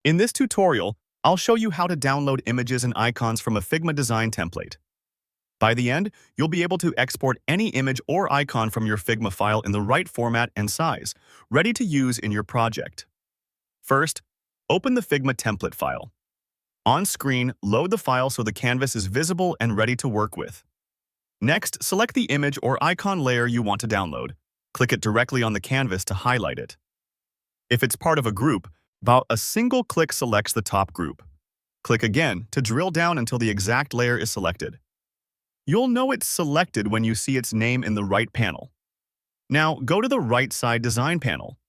In this tutorial, I'll show you how to download images and icons from a Figma design template. By the end, you'll be able to export any image or icon from your Figma file in the right format and size, ready to use in your project. First, open the Figma template file. On screen, load the file so the canvas is visible and ready to work with. Next, select the image or icon layer you want to download. Click it directly on the canvas to highlight it. If it's part of a group, about a single click selects the top group. Click again to drill down until the exact layer is selected. You'll know it's selected when you see its name in the right panel. Now, go to the right side design panel.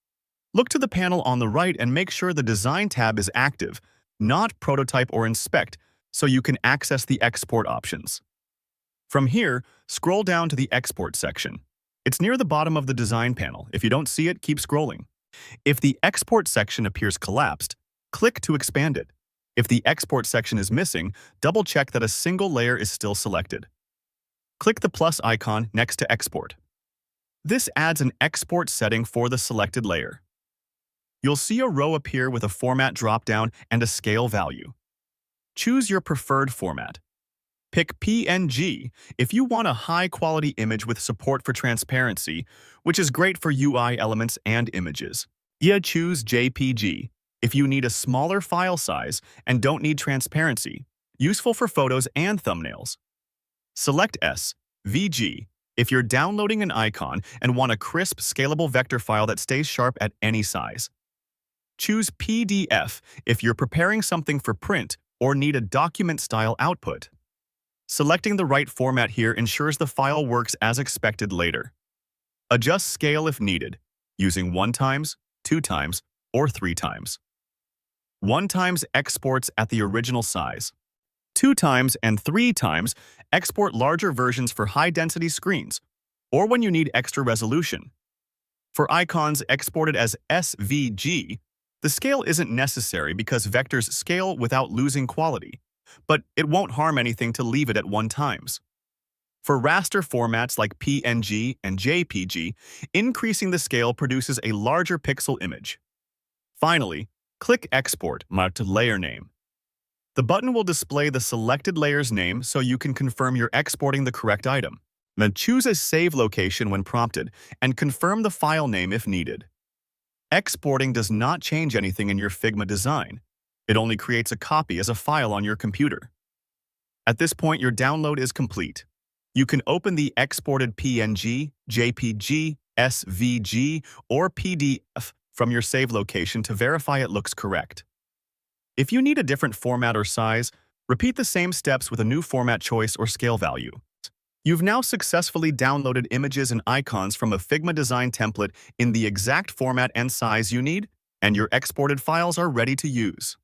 Look to the panel on the right and make sure the Design tab is active, not Prototype or Inspect, so you can access the export options. From here, scroll down to the Export section. It's near the bottom of the Design panel. If you don't see it, keep scrolling. If the Export section appears collapsed, click to expand it. If the Export section is missing, double-check that a single layer is still selected. Click the plus icon next to Export. This adds an export setting for the selected layer. You'll see a row appear with a format dropdown and a scale value. Choose your preferred format. Pick PNG if you want a high-quality image with support for transparency, which is great for UI elements and images. Choose JPG if you need a smaller file size and don't need transparency, useful for photos and thumbnails. Select SVG if you're downloading an icon and want a crisp, scalable vector file that stays sharp at any size. Choose PDF if you're preparing something for print or need a document-style output. Selecting the right format here ensures the file works as expected later. Adjust scale if needed, using 1x, 2x, or 3x. 1x exports at the original size. 2x and 3x export larger versions for high-density screens, or when you need extra resolution. For icons exported as SVG, the scale isn't necessary because vectors scale without losing quality, but it won't harm anything to leave it at 1x. For raster formats like PNG and JPG, increasing the scale produces a larger pixel image. Finally, click Export marked Layer Name. The button will display the selected layer's name so you can confirm you're exporting the correct item. Then choose a save location when prompted and confirm the file name if needed. Exporting does not change anything in your Figma design. It only creates a copy as a file on your computer. At this point, your download is complete. You can open the exported PNG, JPG, SVG, or PDF from your save location to verify it looks correct. If you need a different format or size, repeat the same steps with a new format choice or scale value. You've now successfully downloaded images and icons from a Figma design template in the exact format and size you need, and your exported files are ready to use.